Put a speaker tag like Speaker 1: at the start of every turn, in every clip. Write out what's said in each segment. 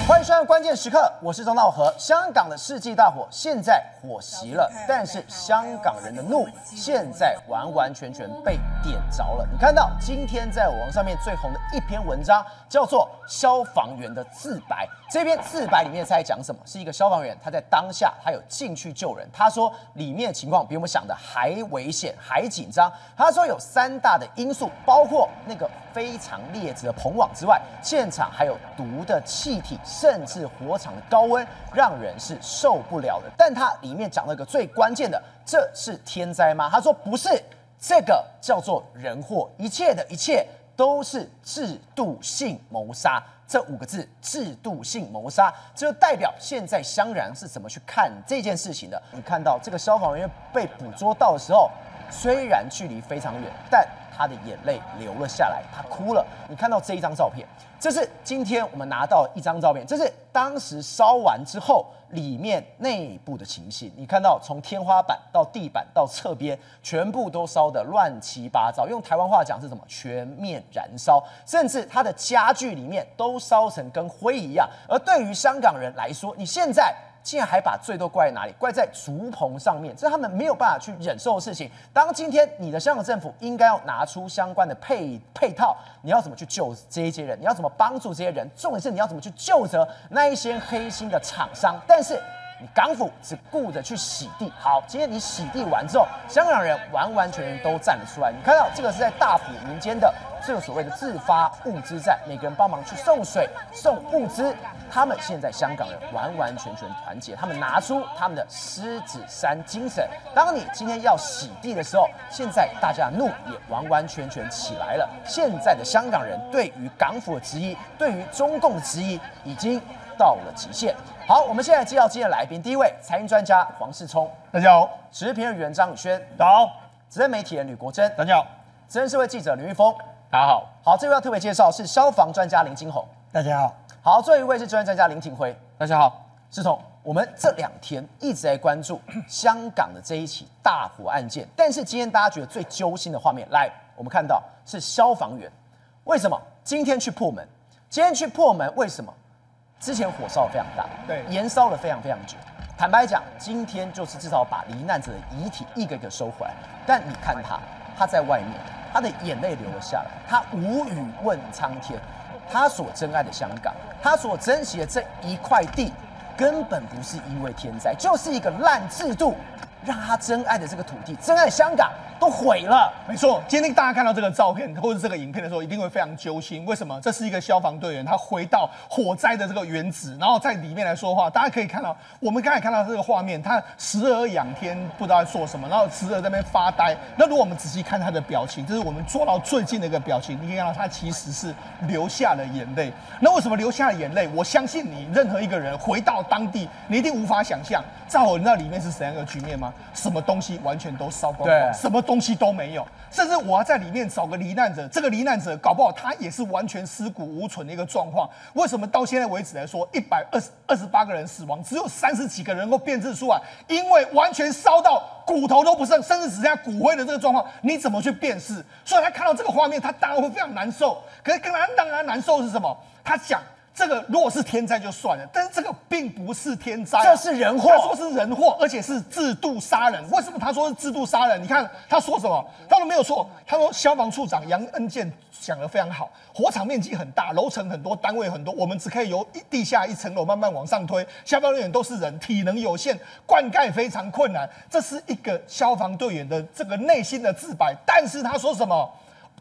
Speaker 1: 欢迎收看关键时刻，我是钟道和。香港的世纪大火现在火熄了，但是香港人的怒现在完完全全被点着了。你看到今天在网上面最红的一篇文章，叫做《消防员的自白》。这篇自白里面在讲什么？是一个消防员，他在当下他有进去救人，他说里面的情况比我们想的还危险，还紧张。他说有3大的因素，包括那个非常劣质的棚网之外，现场还有毒的气体，甚至火场的高温，让人是受不了的。但他里面讲了一个最关键的，这是天灾吗？他说不是，这个叫做人祸，一切的一切都是制度性谋杀。这5个字，制度性谋杀，这就代表现在香港人是怎么去看这件事情的。你看到这个消防员被捕捉到的时候，虽然距离非常远，但他的眼泪流了下来，他哭了。你看到这一张照片，这是今天我们拿到一张照片，这是当时烧完之后里面内部的情形。你看到从天花板到地板到侧边，全部都烧得乱七八糟。用台湾话讲是什么？全面燃烧，甚至他的家具里面都烧成跟灰一样。而对于香港人来说，你现在竟然还把罪都怪在哪里？怪在竹棚上面，这是他们没有办法去忍受的事情。当今天你的香港政府应该要拿出相关的配套，你要怎么去救这一些人？你要怎么帮助这些人？重点是你要怎么去救责那一些黑心的厂商？但是你港府只顾着去洗地。好，今天你洗地完之后，香港人完完全全都站了出来。你看到这个是在大埔民间的这个所谓的自发物资站，每个人帮忙去送水、送物资。他们现在香港人完完全全团结，他们拿出他们的狮子山精神。当你今天要洗地的时候，现在大家的怒也完完全全起来了。现在的香港人对于港府的质疑，对于中共的质疑，已经到了极限。好，我们现在介绍今天的来宾，第一位财经专家黄世聪，
Speaker 2: 大家好；
Speaker 1: 时事评论员张宇轩，
Speaker 2: 大家好；
Speaker 1: 资深媒体人吕国珍，
Speaker 2: 大家好；
Speaker 1: 资深社会记者刘玉峰，
Speaker 2: 大家好。
Speaker 1: 好，这位要特别介绍是消防专家林金宏，
Speaker 2: 大家好；
Speaker 1: 好，最后一位是专家林廷辉，
Speaker 2: 大家好。
Speaker 1: 世聪，我们这2天一直在关注香港的这一起大火案件，但是今天大家觉得最揪心的画面，来，我们看到是消防员，为什么今天去破门？今天去破门，为什么？之前火烧得非常大，
Speaker 2: 对，
Speaker 1: 延烧了非常久。坦白讲，今天就是至少把罹难者的遗体一个一个收回来。但你看他在外面，他的眼泪流了下来，他无语问苍天。他所珍爱的香港，他所珍惜的这一块地，根本不是因为天灾，就是一个烂制度，让他珍爱的这个土地、珍爱的香港都毁了。
Speaker 2: 没错，今天大家看到这个照片或者这个影片的时候，一定会非常揪心。为什么？这是一个消防队员，他回到火灾的这个原址，然后在里面来说话。大家可以看到，我们刚才看到这个画面，他时而仰天，不知道在做什么，然后时而在那边发呆。那如果我们仔细看他的表情，这是我们做到最近的一个表情，你可以看到他其实是流下了眼泪。那为什么流下了眼泪？我相信你任何一个人回到当地，你一定无法想象，炸火你知道里面是怎样的局面吗？什么东西完全都烧光光，什么东西都没有。甚至我要在里面找个罹难者，这个罹难者搞不好他也是完全尸骨无存的一个状况。为什么到现在为止来说，128个人死亡，只有30几个人能够辨识出来？因为完全烧到骨头都不剩，甚至只剩下骨灰的这个状况，你怎么去辨识？所以他看到这个画面，他当然会非常难受。可是更让他难受的是什么？他讲。这个如果是天灾就算了，但是这个并不是天灾，
Speaker 1: 这是人祸。
Speaker 2: 他说是人祸，而且是制度杀人。为什么他说是制度杀人？你看他说什么？他说没有错。他说消防处长杨恩健讲得非常好，火场面积很大，楼层很多，单位很多，我们只可以由地下1层楼慢慢往上推。消防人员都是人，体能有限，灌溉非常困难。这是一个消防队员的这个内心的自白。但是他说什么？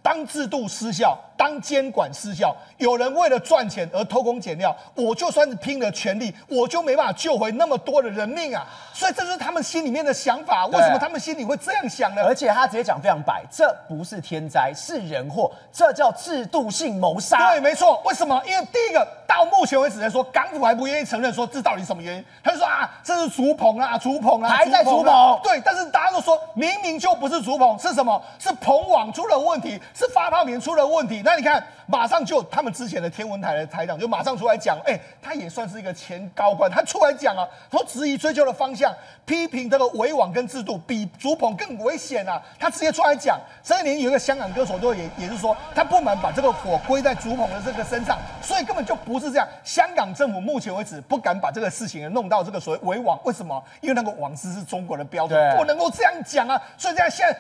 Speaker 2: 当制度失效，当监管失效，有人为了赚钱而偷工减料，我就算是拼了全力，我就没办法救回那么多的人命啊！所以这就是他们心里面的想法。为什么他们心里会这样想呢？
Speaker 1: 而且他直接讲非常白，这不是天灾，是人祸，这叫制度性谋杀。
Speaker 2: 对，没错。为什么？因为第一个，到目前为止来说，港府还不愿意承认说这到底什么原因，他就说啊，这是竹棚啊，竹棚啊，
Speaker 1: 还在竹棚。
Speaker 2: 对，但是大家都说明明就不是竹棚，是什么？是棚网出了问题，是发泡棉出了问题。那你看，马上就他们之前的天文台的台长就马上出来讲，他也算是一个前高官，他出来讲啊，说质疑追究的方向，批评这个围网跟制度比竹棚更危险啊，他直接出来讲。这一年有一个香港歌手也是说，他不满把这个火归在竹棚的这个身上，所以根本就不是这样。香港政府目前为止不敢把这个事情弄到这个所谓围网，为什么？因为那个网资是中国的标准，不能够这样讲啊，所以这样现在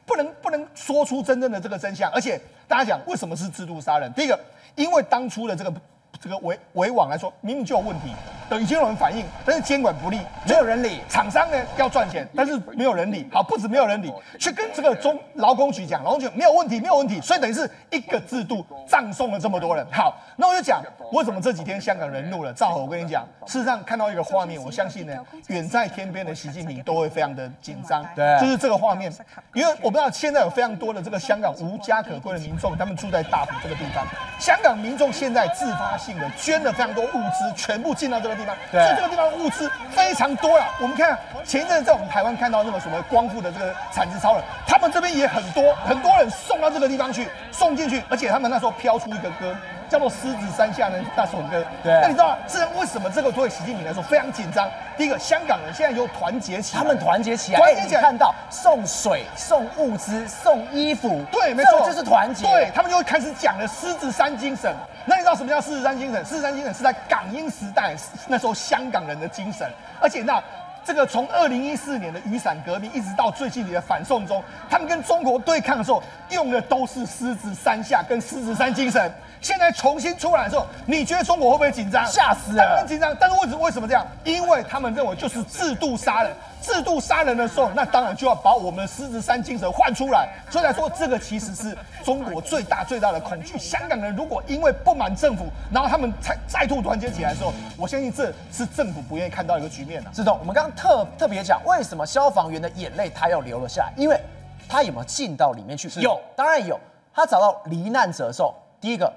Speaker 2: 不能说出真正的这个真相。而且大家讲为什么是制度杀人？第一个，因为当初的这个围网来说，明明就有问题，已经有人反映，但是监管不力，
Speaker 1: 没有人理。
Speaker 2: 厂商呢要赚钱，但是没有人理。好，不止没有人理，去跟这个劳工局讲，劳工局没有问题，没有问题。所以等于是一个制度葬送了这么多人。好，那我就讲为什么这几天香港人怒了。赵和，我跟你讲，事实上看到一个画面，我相信呢，远在天边的习近平都会非常的紧张。
Speaker 1: 对，
Speaker 2: 就是这个画面，因为我不知道现在有非常多的这个香港无家可归的民众，他们住在大埔这个地方。香港民众现在自发性的捐了非常多物资，全部进到这个地方，所以这个地方的物资非常多了。我们看前一阵在我们台湾看到那个什么光复的这个产值超人，他们这边也很多人送到这个地方去，送进去，而且他们那时候飘出一个歌，叫做《狮子山下》的那首歌。
Speaker 1: 对，
Speaker 2: 那你知道这为什么这个对习近平来说非常紧张？第一个，香港人现在又团结起来，
Speaker 1: 他们团结起来，你看到送水、送物资、送衣服，
Speaker 2: 对，没错，
Speaker 1: 这就是团结。
Speaker 2: 对，他们就会开始讲了狮子山精神。那你知道什么叫狮子山精神？狮子山精神是在港英时代那时候香港人的精神，而且那这个从2014年的雨伞革命一直到最近的反送中，他们跟中国对抗的时候用的都是狮子山下跟狮子山精神。现在重新出来的时候，你觉得中国会不会紧张？
Speaker 1: 吓死了！
Speaker 2: 当然紧张。但是为什么这样？因为他们认为就是制度杀人。制度杀人的时候，那当然就要把我们的狮子山精神换出来。所以来说，这个其实是中国最大的恐惧。香港人如果因为不满政府，然后他们再度团结起来的时候，我相信这是政府不愿意看到一个局面。
Speaker 1: 志栋，我们刚刚特别讲，为什么消防员的眼泪他要流了下来？因为他有没有进到里面去？有，当然有。他找到罹难者的时候，第一个，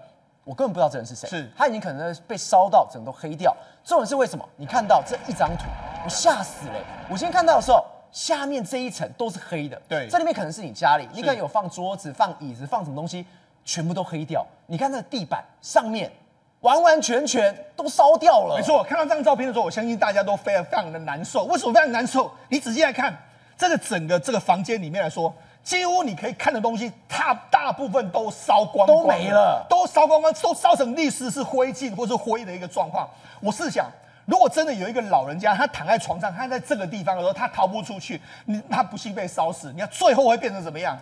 Speaker 1: 我根本不知道这人是谁，他已经可能被烧到整个都黑掉。重点是为什么？你看到这一张图，我吓死了。我先看到的时候，下面这一层都是黑的，
Speaker 2: 对，
Speaker 1: 这里面可能是你家里，你可能有放桌子、放椅子、放什么东西，全部都黑掉。你看那个地板上面，完全都烧掉了。
Speaker 2: 没错，看到这张照片的时候，我相信大家都非常的难受。为什么非常难受？你仔细来看，这个整个这个房间里面来说，几乎你可以看的东西，它大部分都烧光，
Speaker 1: 都没了，
Speaker 2: 都烧光，都烧成历史是灰烬或是灰的一个状况。我试想，如果真的有一个老人家，他躺在床上，他在这个地方的时候，他逃不出去，他不幸被烧死，你看最后会变成怎么样？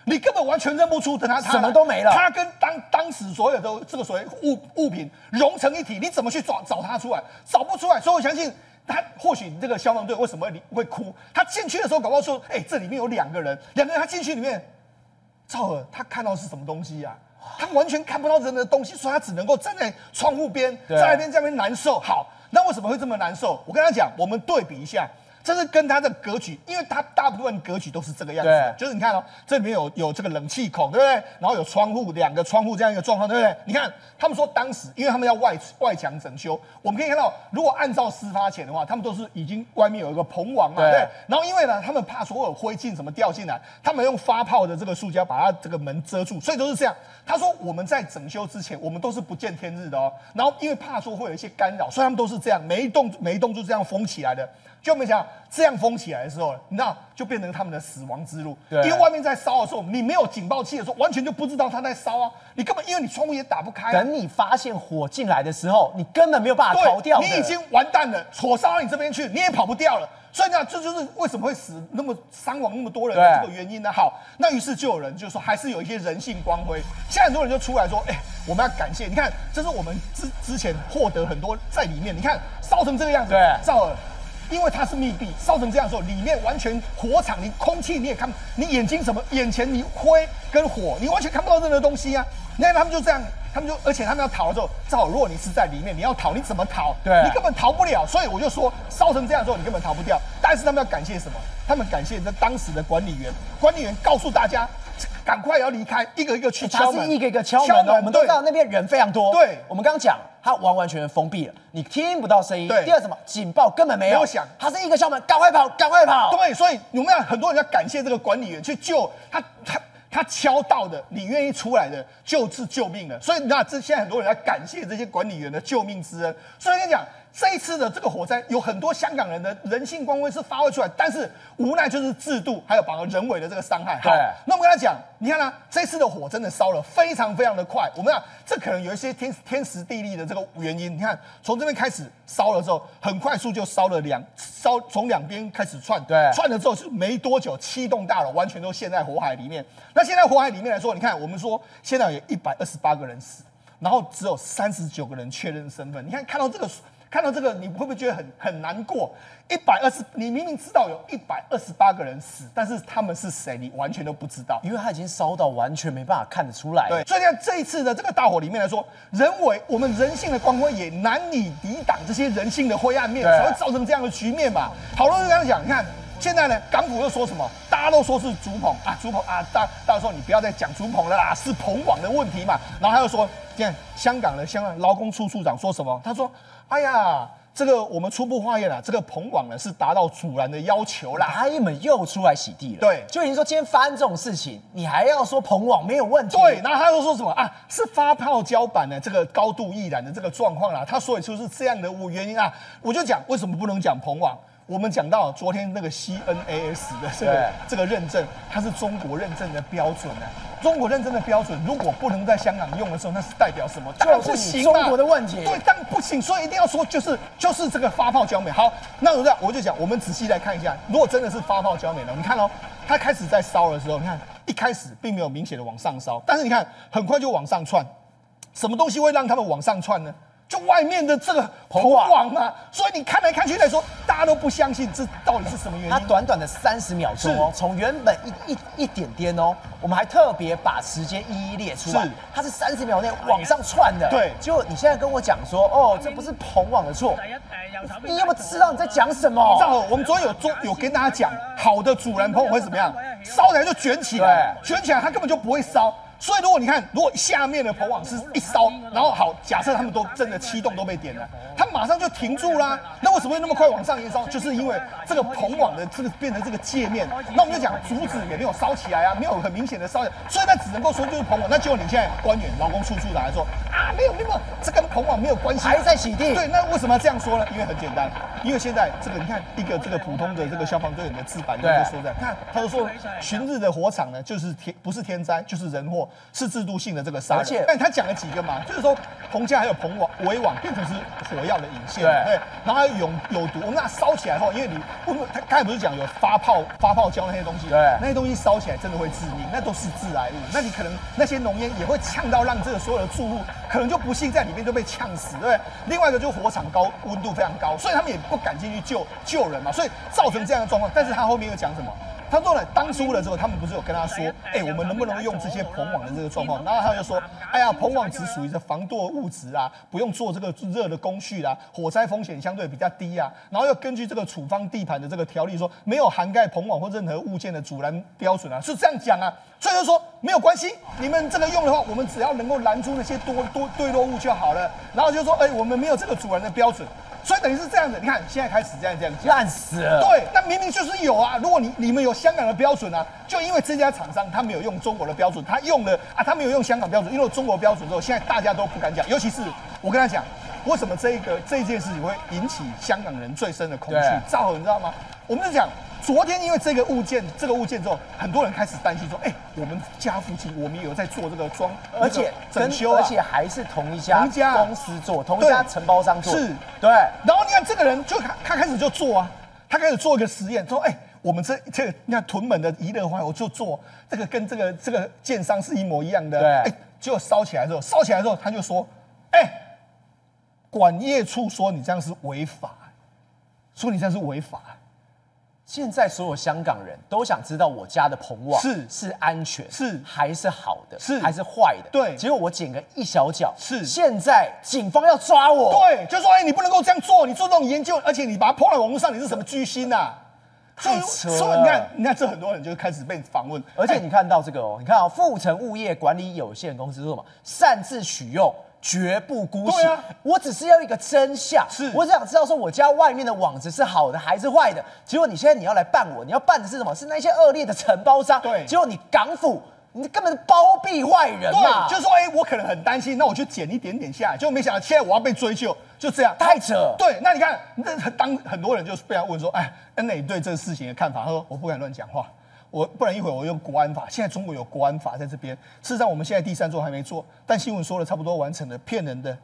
Speaker 2: 你根本完全认不出他
Speaker 1: 什么都没了，
Speaker 2: 他跟当时所有的这个所谓物品融成一体，你怎么去找他出来？找不出来，所以我相信。他或许这个消防队为什么会哭？他进去的时候，搞不好说，这里面有两个人，他进去里面，赵尔他看到是什么东西呀？他完全看不到人的东西，所以他只能够站在窗户边，在那边难受。好，那为什么会这么难受？我跟他讲，我们对比一下。这是跟它的格局，因为它大部分格局都是这个样子的，就是你看哦，这里面有这个冷气孔，对不对？然后有窗户，2个窗户这样一个状况，对不对？你看他们说当时，因为他们要外墙整修，我们可以看到，如果按照事发前的话，他们都是已经外面有一个棚网嘛，对。然后因为呢，他们怕所有灰烬什么掉进来，他们用发泡的这个塑胶把它这个门遮住，所以都是这样。他说我们在整修之前，我们都是不见天日的哦。然后因为怕说会有一些干扰，所以他们都是这样，每一栋就这样封起来的。就没想到这样封起来的时候，你知道就变成他们的死亡之路。因为外面在烧的时候，你没有警报器的时候，完全就不知道它在烧啊。你根本因为你窗户也打不开。
Speaker 1: 等你发现火进来的时候，你根本没有办法逃掉。
Speaker 2: 你已经完蛋了，火烧到你这边去，你也跑不掉了。所以呢，这就是为什么会伤亡那么多人的这个原因呢。好，那于是就有人就说，还是有一些人性光辉。现在很多人就出来说，我们要感谢。你看，这是我们之前获得很多在里面。你看烧成这个样子，赵尔。因为它是密闭，烧成这样的时候，里面完全火场，你空气你也看，你眼睛什么，眼前你灰跟火，你完全看不到任何东西啊。你看他们就这样，而且他们要逃的时候，正好如果你是在里面，你要逃，你怎么逃？
Speaker 1: 对，
Speaker 2: 你根本逃不了。所以我就说，烧成这样之后，你根本逃不掉。但是他们要感谢什么？他们感谢这当时的管理员告诉大家。赶快要离开，一个一个去敲门，
Speaker 1: 他是一个一个敲门哦。我们都知道那边人非常多。
Speaker 2: 对，
Speaker 1: 我们刚刚讲，它完全封闭了，你听不到声音。对，第二什么警报根本没有
Speaker 2: 响，
Speaker 1: 它是一个敲门，赶快跑，赶快跑。
Speaker 2: 对，所以有没有很多人要感谢这个管理员去救他他敲到的，你愿意出来的，就是救命了。所以你看，现在很多人在感谢这些管理员的救命之恩。所以我跟你讲，这一次的这个火灾，有很多香港人的人性光辉是发挥出来，但是无奈就是制度还有绑人为的这个伤害。好，那我们跟他讲，你看啊，这次的火真的烧了非常非常的快。我们讲，这可能有一些天时地利的这个原因。你看，从这边开始烧了之后，很快速就烧了从两边开始串，串了之后是没多久，7栋大楼完全都陷在火海里面。那现在火海里面来说，你看我们说现在有128个人死，然后只有39个人确认身份。你看看到这个，你会不会觉得很难过？你明明知道有128个人死，但是他们是谁，你完全都不知道，
Speaker 1: 因为它已经烧到完全没办法看得出来。
Speaker 2: 对，所以这一次的这个大火里面来说，我们人性的光辉也难以抵挡这些人性的灰暗面，才会造成这样的局面嘛。好多人刚刚讲，你看。现在呢，港府又说什么？大家都说是竹棚啊，竹棚啊，大家说你不要再讲竹棚了啦，是棚网的问题嘛。然后他又说，现在香港劳工处处长说什么？他说，哎呀，这个我们初步化验啊，这个棚网呢是达到阻燃的要求啦。
Speaker 1: 他们又出来洗地了。
Speaker 2: 对，
Speaker 1: 就已经说今天发生这种事情，你还要说棚网没有问题？
Speaker 2: 对，然后他又说什么啊？是发泡胶板的这个高度易燃的这个状况啦。他所以就是这样的原因啊。我就讲为什么不能讲棚网？我们讲到昨天那个 CNAS 的这个认证，它是中国认证的标准啊。中国认证的标准，如果不能在香港用的时候，那是代表什么？当然不行嘛，
Speaker 1: 中国的问题。
Speaker 2: 对，当然不行，所以一定要说就是这个发泡胶美。好，那我就讲，我们仔细来看一下，如果真的是发泡胶美呢，你看哦，它开始在烧的时候，你看一开始并没有明显的往上烧，但是你看很快就往上窜。什么东西会让他们往上窜呢？就外面的这个棚网嘛，所以你看来看去来说，大家都不相信这到底是什么原因。
Speaker 1: 它短短的30秒钟哦，从原本一点点哦，我们还特别把时间一一列出来，它是30秒内往上窜的。
Speaker 2: 对，
Speaker 1: 结果你现在跟我讲说，哦，这不是棚网的错，你有没有知道你在讲什么？
Speaker 2: 正好我们昨天有跟大家讲，好的阻燃棚网会怎么样？烧起来就卷起来，卷起来它根本就不会烧。所以，如果下面的棚网是一烧，然后好，假设他们都真的7栋都被点了，它马上就停住啦。那为什么会那么快往上延烧？就是因为这个棚网的这个变成这个界面，那我们就讲竹子也没有烧起来啊，没有很明显的烧起来，所以那只能够说就是棚网。那结果你现在官员劳工处处长来说啊，没有，这跟棚网没有关系，
Speaker 1: 还在洗地。
Speaker 2: 对，那为什么要这样说呢？因为很简单，因为现在这个你看一个这个普通的这个消防队员的自白就说在，看他就说旬日的火场呢，就是不是天灾就是人祸。是制度性的这个杀人，而且，但他讲了几个嘛，就是说棚架还有棚网围网变成是火药的引线，对，然后还有有毒，那烧起来后，因为他刚才不是讲有发泡胶那些东西，对，那些东西烧起来真的会致命，那都是致癌物，那你可能那些浓烟也会呛到，让这个所有的住户可能就不幸在里面就被呛死，对不对？另外一个就是火场温度非常高，所以他们也不敢进去救人嘛，所以造成这样的状况。但是他后面又讲什么？他说呢，当初的时候，他们不是有跟他说，我们能不能用这些棚网的这个状况？然后他就说，哎呀，棚网只属于这防堕物质啊，不用做这个热的工序啦，火灾风险相对比较低啊。然后又根据这个处方地盘的这个条例说，没有涵盖棚网或任何物件的阻燃标准啊，是这样讲啊。所以就说没有关系，你们这个用的话，我们只要能够拦住那些坠落物就好了。然后就说，我们没有这个阻燃的标准。所以等于是这样的，你看现在开始这样讲，
Speaker 1: 烂死了。
Speaker 2: 对，那明明就是有啊。如果你们有香港的标准啊，就因为这家厂商他没有用中国的标准，他没有用香港标准，因为中国标准之后，现在大家都不敢讲。尤其是我跟他讲，为什么这件事情会引起香港人最深的恐惧？赵和你知道吗？我们就讲。昨天因为这个物件之后，很多人开始担心说，我们家附近我们也有在做这个
Speaker 1: 而且
Speaker 2: 整修
Speaker 1: 而且还是同一家公司做，同一家承包商做，
Speaker 2: 是，
Speaker 1: 对。
Speaker 2: 然后你看这个人他开始就做啊，他开始做一个实验，说，我们这个你看屯门的宜乐花，我就做这个跟这个建商是一模一样的，
Speaker 1: 对。
Speaker 2: 结果烧起来之后，他就说，管业处说你这样是违法，
Speaker 1: 现在所有香港人都想知道我家的棚网是安全，
Speaker 2: 是
Speaker 1: 还是好的，
Speaker 2: 是
Speaker 1: 还是坏的？
Speaker 2: 对，
Speaker 1: 结果我剪个一小角，
Speaker 2: 是
Speaker 1: 现在警方要抓我，
Speaker 2: 对，就说你不能够这样做，你做这种研究，而且你把它抛在网络上，你是什么居心啊？
Speaker 1: 太扯了！
Speaker 2: 所以你看，这很多人就开始被访问，
Speaker 1: 而且你看到这个你看富城物业管理有限公司说什么？擅自取用。绝不姑息。我只是要一个真相，我只想知道说我家外面的网子是好的还是坏的。结果你现在你要来办我，你要办的是什么？是那些恶劣的承包商。
Speaker 2: 对，
Speaker 1: 结果你港府你根本是包庇坏人嘛！
Speaker 2: 对，就说我可能很担心，那我就减一点点下来，结果没想到现在我要被追究，就这样，
Speaker 1: 太扯。
Speaker 2: 对，那你看，当很多人就被他问说，恩磊对这个事情的看法，他说我不敢乱讲话。不然一会儿我用国安法，现在中国有国安法在这边。事实上，我们现在第3座还没做，但新闻说了差不多完成了，骗人的。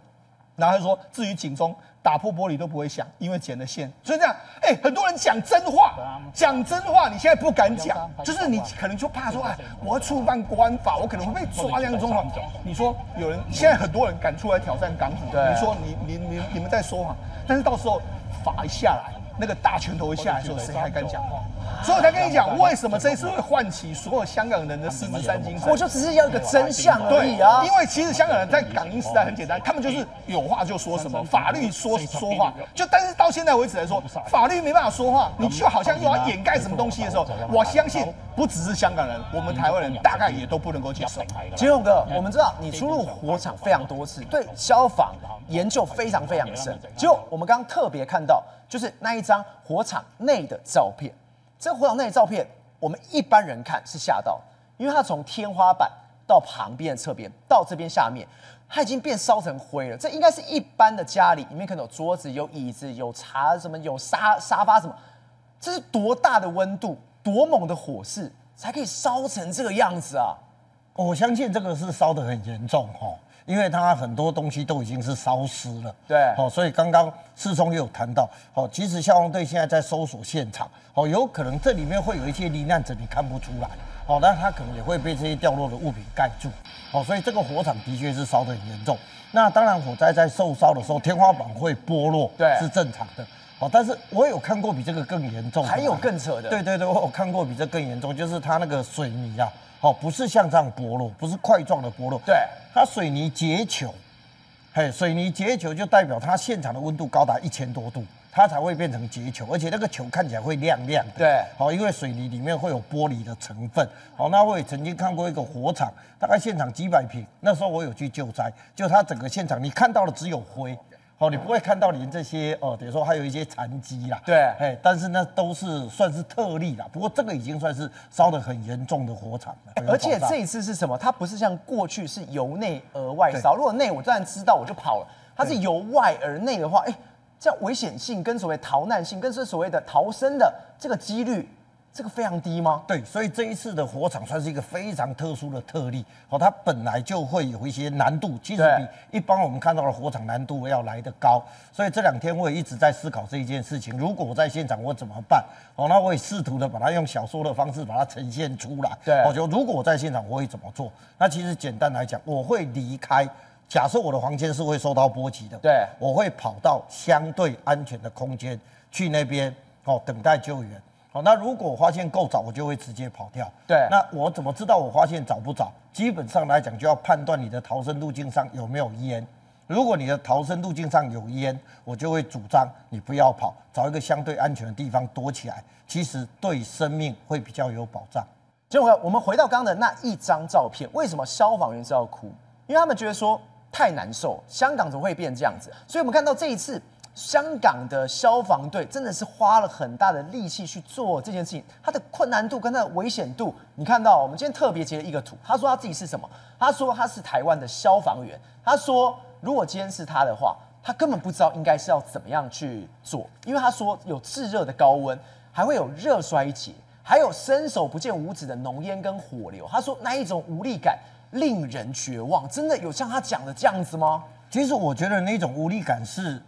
Speaker 2: 然后他说，至于警钟打破玻璃都不会响，因为剪了线。所以这样，很多人讲真话，讲真话，你现在不敢讲，就是你可能就怕说，我要触犯国安法，我可能会被抓这样的状况。你说有人现在很多人敢出来挑战港府，你说你们在说谎，但是到时候法一下来。那个大拳头一下来的时候，谁还敢讲话？所以我才跟你讲，为什么这一次会唤起所有香港人的狮子山精神？
Speaker 1: 我就只是要一个真相而已啊！
Speaker 2: 因为其实香港人在港英时代很简单，他们就是有话就说什么，法律说话。但是到现在为止来说，法律没办法说话，你就好像又要掩盖什么东西的时候，我相信不只是香港人，我们台湾人大概也都不能够接受。
Speaker 1: 杰勇哥，我们知道你出入火场非常多次，对消防研究非常非常深。结果我们刚刚特别看到，就是那一张火场内的照片。这个火场内的照片，我们一般人看是吓到，因为它从天花板到旁边的侧边到这边下面，它已经变烧成灰了。这应该是一般的家里面可能有桌子、有椅子、有茶什么、有沙发什么，这是多大的温度、多猛的火势才可以烧成这个样子啊！
Speaker 3: 我相信这个是烧得很严重哦。因为它很多东西都已经是烧湿了，
Speaker 1: 对，
Speaker 3: 所以刚刚世聪也有谈到，其实消防队现在在搜索现场，有可能这里面会有一些罹难者你看不出来，那他可能也会被这些掉落的物品盖住，所以这个火场的确是烧得很严重。那当然火灾在受烧的时候，天花板会剥落，
Speaker 1: 对，
Speaker 3: 是正常的。但是我有看过比这个更严重的，
Speaker 1: 还有更扯的，
Speaker 3: 对，我有看过比这更严重，就是它那个水泥啊。不是像这样剥落，不是块状的剥落，
Speaker 1: 对，
Speaker 3: 它水泥结球，水泥结球就代表它现场的温度高达1000多度，它才会变成结球，而且那个球看起来会亮亮的，
Speaker 1: 对，
Speaker 3: 因为水泥里面会有玻璃的成分，那我也曾经看过一个火场，大概现场几百平，那时候我有去救灾，就它整个现场你看到的只有灰。你不会看到连这些等于说还有一些残迹啦，
Speaker 1: 对，
Speaker 3: 但是那都是算是特例啦。不过这个已经算是烧得很严重的火场了。
Speaker 1: 而且这一次是什么？它不是像过去是由内而外烧，如果内我当然知道我就跑了，它是由外而内的话，这样危险性跟所谓逃难性，跟所谓的逃生的这个几率。这个非常低吗？
Speaker 3: 对，所以这一次的火场算是一个非常特殊的特例。它本来就会有一些难度，其实比一般我们看到的火场难度要来得高。所以这2天我也一直在思考这一件事情。如果我在现场，我怎么办？那我也试图的把它用小说的方式把它呈现出来。
Speaker 1: 对，
Speaker 3: 就如果我在现场，我会怎么做？那其实简单来讲，我会离开。假设我的房间是会受到波及的，
Speaker 1: 对，
Speaker 3: 我会跑到相对安全的空间去那边等待救援。那如果我发现够早，我就会直接跑掉。
Speaker 1: 对，
Speaker 3: 那我怎么知道我发现早不早？基本上来讲，就要判断你的逃生路径上有没有烟。如果你的逃生路径上有烟，我就会主张你不要跑，找一个相对安全的地方躲起来。其实对生命会比较有保障。
Speaker 1: 结果我们回到刚刚的那一张照片，为什么消防员是要哭？因为他们觉得说太难受，香港怎么会变这样子？所以我们看到这一次。香港的消防队真的是花了很大的力气去做这件事情，它的困难度跟它的危险度，你看到我们今天特别截了一个图，他说他自己是什么？他说他是台湾的消防员。他说如果今天是他的话，他根本不知道应该是要怎么样去做，因为他说有炙热的高温，还会有热衰竭，还有伸手不见五指的浓烟跟火流。他说那一种无力感令人绝望，真的有像他讲的这样子吗？
Speaker 3: 其实我觉得那种无力感是。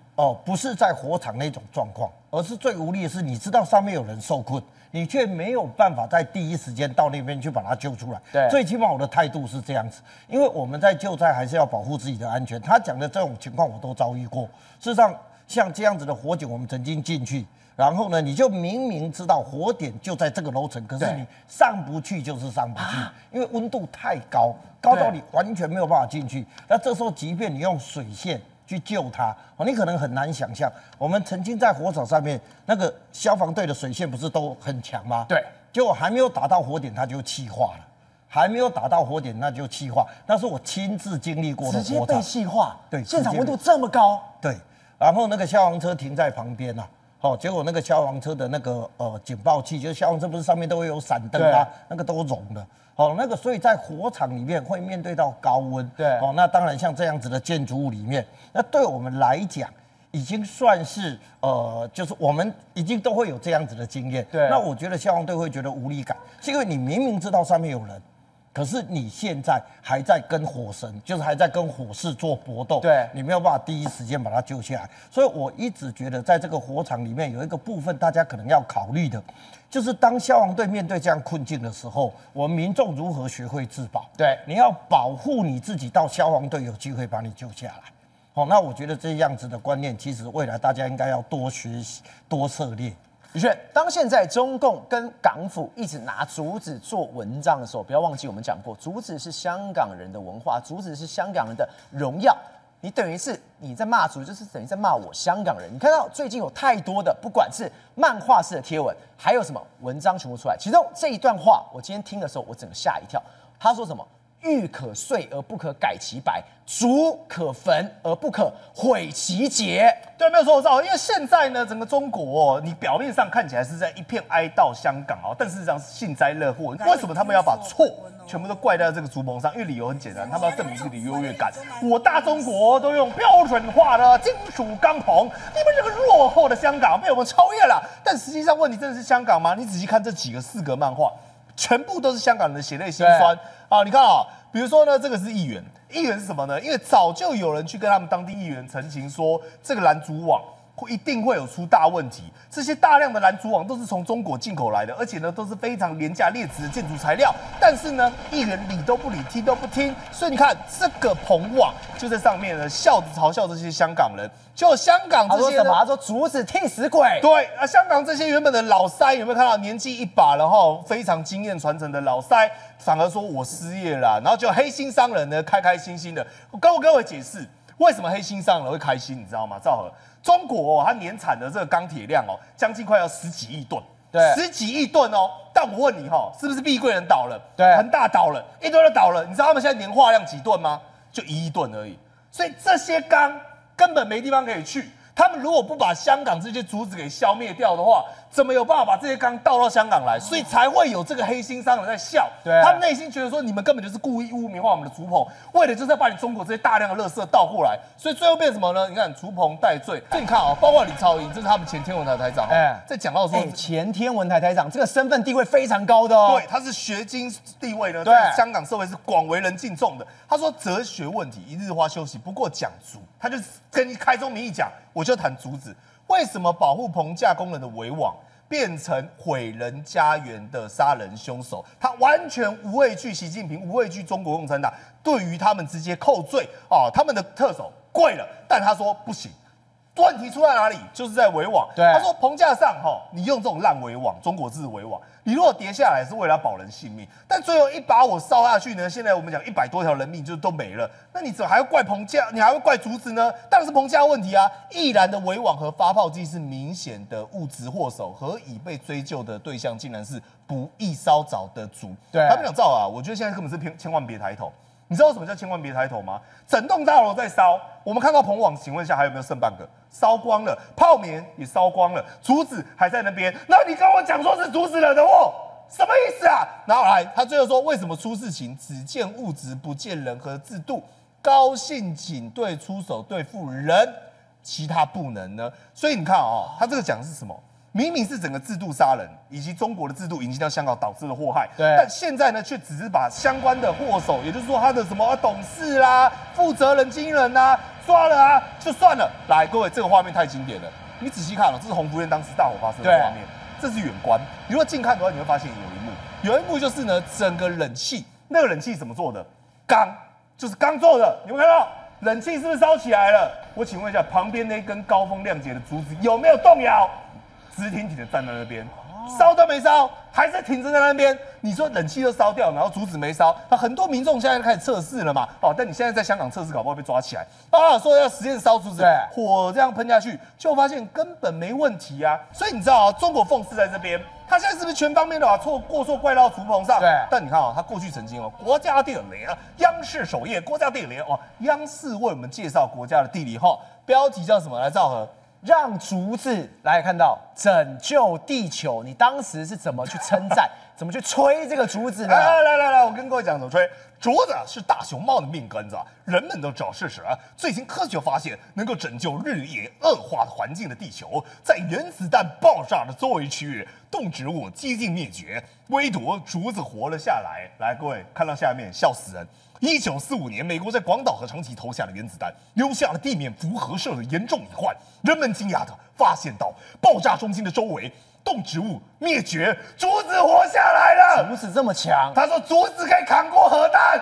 Speaker 3: 不是在火场那种状况，而是最无力的是，你知道上面有人受困，你却没有办法在第一时间到那边去把他救出来。
Speaker 1: 对，
Speaker 3: 最起码我的态度是这样子，因为我们在救灾还是要保护自己的安全。他讲的这种情况我都遭遇过。事实上，像这样子的火警，我们曾经进去，然后呢，你就明明知道火点就在这个楼层，可是你上不去就是上不去，因为温度太高，高到你完全没有办法进去。那这时候，即便你用水线去救他，你可能很难想象。我们曾经在火场上面，那个消防队的水线不是都很强吗？
Speaker 1: 对，
Speaker 3: 结果还没有打到火点，它就气化了。还没有打到火点，那就气化。那是我亲自经历过的火场，
Speaker 1: 直接被气化。
Speaker 3: 对，
Speaker 1: 现场温度这么高。
Speaker 3: 对，然后那个消防车停在旁边啊，好，结果那个消防车的那个警报器，就是消防车不是上面都会有闪灯啊，那个都融了。好，那个所以在火场里面会面对到高温。
Speaker 1: 对，
Speaker 3: 哦，那当然像这样子的建筑物里面，那对我们来讲，已经算是就是我们已经都会有这样子的经验。
Speaker 1: 对，
Speaker 3: 那我觉得消防队会觉得无力感，是因为你明明知道上面有人。可是你现在还在跟火神，就是还在跟火势做搏斗，
Speaker 1: 对，
Speaker 3: 你没有办法第一时间把它救下来。所以我一直觉得，在这个火场里面有一个部分，大家可能要考虑的，就是当消防队面对这样困境的时候，我们民众如何学会自保？
Speaker 1: 对，
Speaker 3: 你要保护你自己，到消防队有机会把你救下来。好，那我觉得这样子的观念，其实未来大家应该要多学习、多涉猎。
Speaker 1: 宇轩，当现在中共跟港府一直拿竹子做文章的时候，不要忘记我们讲过，竹子是香港人的文化，竹子是香港人的荣耀。你等于是你在骂竹，就是等于在骂我香港人。你看到最近有太多的，不管是漫画式的贴文，还有什么文章全部出来。其中这一段话，我今天听的时候，我整个吓一跳。他说什么？玉可碎而不可改其白，竹可焚而不可毁其节。
Speaker 4: 对，没有错，因为现在呢，整个中国你表面上看起来是在一片哀悼香港但事实上是幸灾乐祸。为什么他们要把错全部都怪在这个竹棚上？因为理由很简单，他们要证明自己的优越感。我大中国都用标准化的金属钢棚，你们这个落后的香港被我们超越了。但实际上问题真的是香港吗？你仔细看这4个漫画。全部都是香港人的血泪辛酸啊！你看啊，比如说呢，这个是议员，议员是什么呢？因为早就有人去跟他们当地议员澄清说，这个拦阻网一定会有出大问题。这些大量的拦阻网都是从中国进口来的，而且呢都是非常廉价劣质的建筑材料。但是呢，议员理都不理，听都不听。所以你看这个棚网就在上面呢，嘲笑这些香港人。就香港这些，
Speaker 1: 他说什么？他说竹子替死鬼。
Speaker 4: 对啊，香港这些原本的老塞有没有看到年纪一把，然后非常经验传承的老塞，反而说我失业了，然后就黑心商人呢开开心心的。我跟各位解释，为什么黑心商人会开心，你知道吗？兆和，中国它年产的这个钢铁量将近快要10几亿吨，
Speaker 1: 对
Speaker 4: ，10几亿吨但我问你是不是碧桂园倒了？
Speaker 1: 对，
Speaker 4: 恒大倒了，一堆都倒了。你知道他们现在年化量几吨吗？就1亿吨而已。所以这些钢根本没地方可以去。他们如果不把香港这些竹子给消灭掉的话，怎么有办法把这些钢倒到香港来？所以才会有这个黑心商人在笑。
Speaker 1: 对，
Speaker 4: 他们内心觉得说，你们根本就是故意污名化我们的竹棚，为的就是要把你中国这些大量的垃圾倒过来。所以最后变什么呢？你看竹棚戴罪。所以你看包括李超英，这是他们前天文台台长，在讲到说，
Speaker 1: 前天文台台长这个身份地位非常高的
Speaker 4: 对，他是学经地位呢，在香港社会是广为人敬重的。他说哲学问题一日花休息，不过讲竹，他就跟你开宗明义讲，我就谈竹子。为什么保护棚架工人的围网变成毁人家园的杀人凶手？他完全无畏惧习近平，无畏惧中国共产党，对于他们直接扣罪他们的特首跪了，但他说不行。问题出在哪里？就是在围网。
Speaker 1: 对，
Speaker 4: 他说棚架上你用这种烂围网，中国制围网，你如果跌下来是为了要保人性命，但最后一把火烧下去呢，现在我们讲100多条人命就都没了，那你怎么还要怪棚架？你还会怪竹子呢？当然是棚架问题啊！易燃的围网和发泡剂是明显的物质祸首，何以被追究的对象竟然是不易烧着的竹？
Speaker 1: 对，
Speaker 4: 他们讲造我觉得现在根本是千万别抬头。你知道什么叫千万别抬头吗？整栋大楼在烧，我们看到棚网，请问一下还有没有剩半个？烧光了，泡棉也烧光了，竹子还在那边。那你跟我讲说是竹子惹的祸，什么意思啊？然后他最后说为什么出事情只见物质不见人和制度？高兴警队出手对付人，其他不能呢？所以你看他这个讲的是什么？明明是整个制度杀人，以及中国的制度引进到香港导致的祸害，
Speaker 1: 对，
Speaker 4: 但现在呢，却只是把相关的祸首，也就是说他的什么董事啦、负责人、经纪人啊抓了就算了。来，各位，这个画面太经典了，你仔细看这是洪福苑当时大火发生的画面，这是远观。你如果近看的话，你会发现有一幕就是呢，整个冷气，那个冷气怎么做的？钢，就是钢做的，有没有看到？冷气是不是烧起来了？我请问一下，旁边那根高风亮节的竹子有没有动摇？直挺挺的站在那边，烧都没烧，还是挺着在那边。你说冷气都烧掉，然后竹子没烧，那很多民众现在开始测试了嘛？但你现在在香港测试，搞不好被抓起来说要实验烧竹子，火这样喷下去，就发现根本没问题啊。所以你知道中国讽刺在这边，他现在是不是全方面的把过错怪到竹棚上？
Speaker 1: 对。
Speaker 4: 但你看他过去曾经国家地理央视首页，国家地理央视为我们介绍国家的地理标题叫什么？来，赵和。
Speaker 1: 让竹子来看到拯救地球，你当时是怎么去称赞，怎么去吹这个竹子呢？
Speaker 4: 来，我跟各位讲怎么吹。竹子是大熊猫的命根子，人们都知道事实。最新科学发现，能够拯救日益恶化的环境的地球，在原子弹爆炸的周围区域，动植物几近灭绝，唯独竹子活了下来。来，各位看到下面，笑死人。1945年，美国在广岛和长崎投下了原子弹，留下了地面辐核射的严重隐患。人们惊讶地发现到，爆炸中心的周围动植物灭绝，竹子活下来了。
Speaker 1: 竹子这么强，
Speaker 4: 他说竹子可以扛过核弹，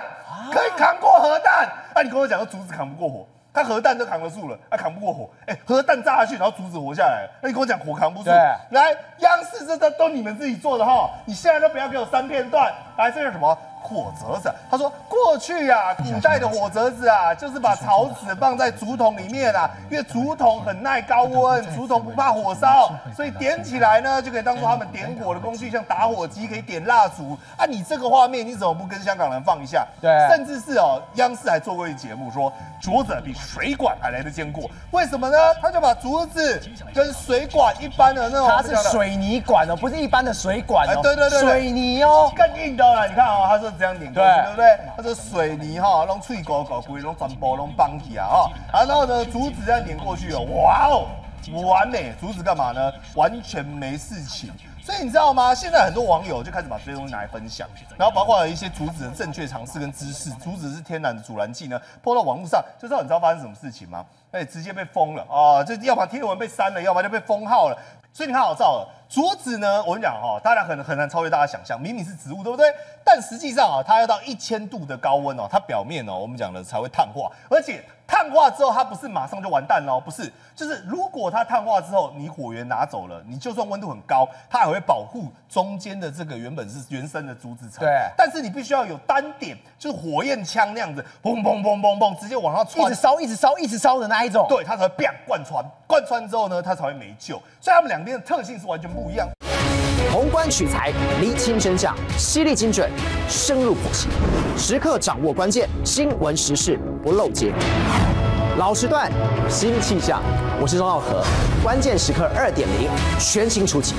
Speaker 4: 可以扛过核弹。你跟我讲，竹子扛不过火，他核弹都扛得住了，扛不过火。核弹炸下去，然后竹子活下来了。你跟我讲火扛不住？来，央视这都你们自己做的哈，你现在都不要给我删片段。来，这是什么？火折子，他说过去啊，古代的火折子啊，就是把草籽放在竹筒里面啊，因为竹筒很耐高温，竹筒不怕火烧，所以点起来呢就可以当做他们点火的工具，像打火机可以点蜡烛啊。你这个画面你怎么不跟香港人放一下？
Speaker 1: 对，
Speaker 4: 甚至是央视还做过一节目说竹子比水管还来得坚固，为什么呢？他就把竹子跟水管一般的那种，
Speaker 1: 它是水泥管哦，不是一般的水管哦，
Speaker 4: 对，
Speaker 1: 水泥哦，
Speaker 4: 更硬的了。你看他说这样点过去，对不对？他说水泥弄脆狗龟，弄全部弄绑起啊然后呢竹子这样点过去哇哦，完美！竹子干嘛呢？完全没事情。所以你知道吗？现在很多网友就开始把这些东西拿来分享，然后包括一些竹子的正确常识跟知识，竹子是天然的阻燃剂呢，泼到网络上，就知道你知道发生什么事情吗？直接被封了啊！就要么贴文被删了，要么就被封号了。所以你看好照了，竹子呢，我跟你讲大家很难超越大家想象，明明是植物，对不对？但实际上它要到1000度的高温它表面我们讲的才会碳化，而且碳化之后它不是马上就完蛋不是，就是如果它碳化之后，你火源拿走了，你就算温度很高，它还会保护中间的这个原本是原生的竹子层。
Speaker 1: 对，
Speaker 4: 但是你必须要有单点，就是火焰枪那样子，嘣嘣嘣嘣嘣，直接往上窜，
Speaker 1: 一直烧的那一种。
Speaker 4: 对，它才会啪贯穿，贯穿之后呢，它才会没救。所以它们两边的特性是完全不一样。
Speaker 5: 宏观取材，厘清真相，犀利精准，深入剖析，时刻掌握关键，新闻时事不漏接。老时段，新气象，我是钟耀和，关键时刻2.0，全新出击。